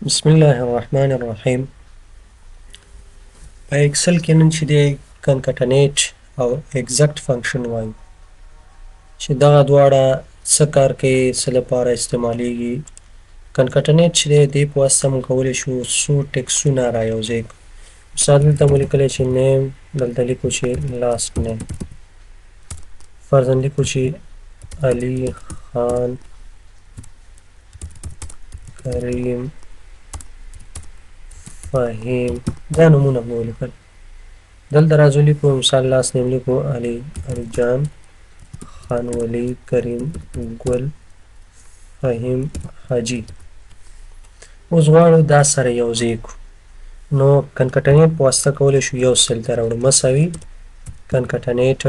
بسم الله الرحمن الرحیم. په اکسل کې نن چې دی کنکټنیټ او ایگزیکټ فنکشن وایو چې دغه دواړه څه کار کوي، څه لپاره استعمالیږي. کنکټنیټ چې دی دې په واسطه موږ کولی شو څو ټکسونه را یوځای کړو. مثال دلته مو لیکلی چې نیم، دلته لیکو چې لاست نیم، فرضاً لیکو چې علي خان کریم فهیم، دا نومونه مو ولیکل. دلته راځو لیکو مثال لاست نیم لیکو علي جان خان ولی کریم ګل فهیم حاجي. اوس غواړو دا سره یوځای کړو، نو کنکټنیټ په واسطه کولی شو یو سل ته راوړو مساوي کنکټنیټ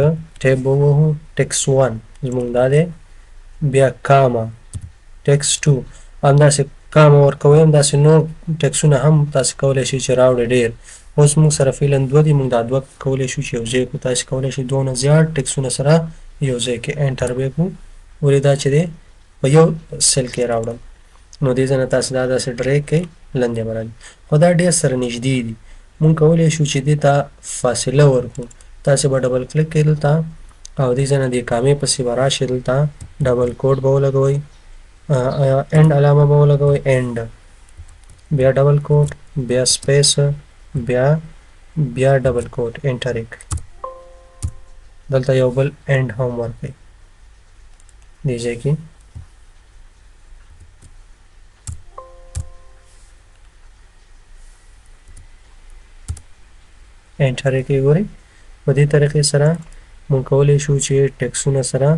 ټیب ووهو ټکس 1 زموږ دا دی، بیا کاما ټکس 2 همداسې کاما ورکوئ، همداسې نور ټکسونه هم تاسې کولی شئ چې راوړئ ډېر. اوس موږ سره فعلا دوه دي، موږ دا دوه کولی شو چې یوځای کړو. تاسې کولی شئ دوه نه زیات ټکسونه سره یوځای کړئ. انټر به یې کړو، ولې دا چې دی په یو سل کې راوړم، نو دې ځای نه تاسې دا داسې ډریګ کړئ، لاندې به راځي. خو دا ډېر سره نږدې دي، موږ کولی شو چې دې ته فاصله ورکړو. تاسې به ډبل کلیک کړئ دلته او دې ځای نه دې کامې پسې به راشئ، دلته ډبل کوډ به ولګوئ، اینډ علامه به ولګوئ، اینډ بیا ډبل کوټ بیا سپیس بیا ډبل کوټ، انټر یې کړئ. دلته یو بل اینډ هم ورکړئ دې ځای کې. انټر یې کړئ. ګورئ په دې طریقې سره موږ کولی شو چې ټکسونه سره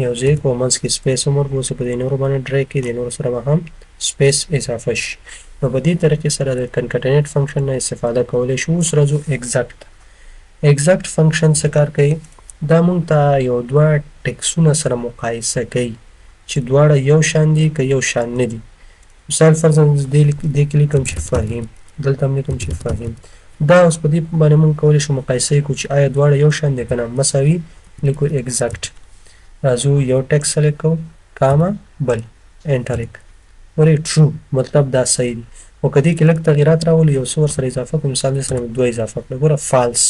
یوځای کړو، منځ کې سپیس هم ورکړو، چې په دې نورو باندې ډریګ کړئ، دې نورو سره به هم سپیس اضافه شي. نو په دې طریقې سره د کنکټنیټ فنکشن نه استفاده کولی شو. اوس راځو ایگزیکټ. ایگزیکټ فنکشن څه کار کوي؟ دا موږ ته یو دوه ټکسونه سره مقایسه کوي چې دواړه یو شان دي که یو شان نه دي. مثال فرضاً دې کې لیکم چې فهیم، دلته هم لیکم چې فهیم. دا اوس په دې باندې موږ کولی شو مقایسه یې کړو چې آیا دواړه یو شان دي که نه. مساوي لیکو ایگزیکټ، راځو یو ټکس سلیکټ کوو کاما بل، انټر یې کړئ. ولې ټرو مطلب دا صحیح دي، خو که دې کې لږ تغیرات راولو یو څه ورسره اضافه کړو، مثال دې سره مې دوه اضافه کړه، ګوره فالس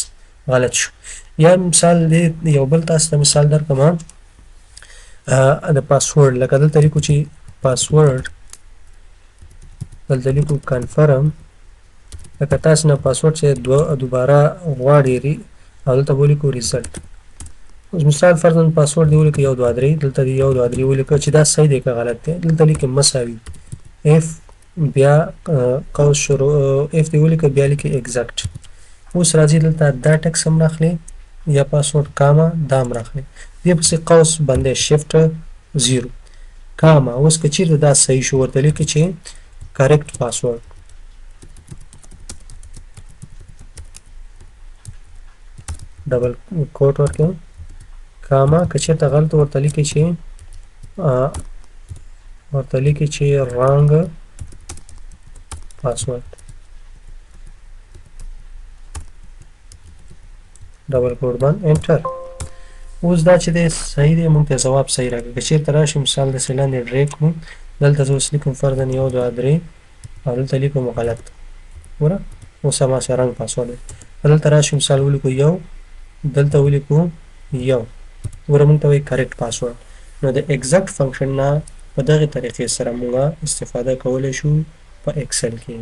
غلط شو. یا مثال دې یو بل تاسو ته مثال درکړم د پاسورډ، لکه دلته لیکو چې پاسورډ، دلته لیکو کنفرم، لکه تاسو نه پاسورډ چې دوباره غواړئ او دلته به ولیکو ریزلټ. اوس مثال فرضاً پاسورډ دې ولیکو 1 2 3، دلته دې 1 2 3 ولیکو چې دا صحیح دی که غلط دی. دلته لیکو مساوي اف بیا قوس شروع اف دې ولیکو بیا لیکو ایگزیکټ. اوس راځي دلته دا ټکس هم راخلي یا پاسورډ کاما دا هم راخلي، دې پسې قوس باندې شفټ 0 کاما. اوس که چیرته دا صحیح شو ورته لیکو چې کریکټ پاسورډ، ډبل کوټ ورکړئ کاما. که چیرته غلط ورته لیکئ چې رانګ پاسورډ، ډبل کوټ باندې انټر. اوس دا چې دی صحیح دی، موږ ته ځواب صحیح راکړي. که چیرته راشي مثال داسې لاندې ډریګ کړو، دلته زه اوس لیکم فرضاً 1 2 3 او دلته لیکم غلط، ګوره اوس هماسې رنګ پاسورډ دی. دلته راشي مثال ولیکو 1، دلته ولیکو 1، ګوره موږ ته وایي کریکټ پاسورډ. نو د ایگزیکټ فنکشن نه په دغې طریقې سره موږ استفاده کولی شو په اکسل کې.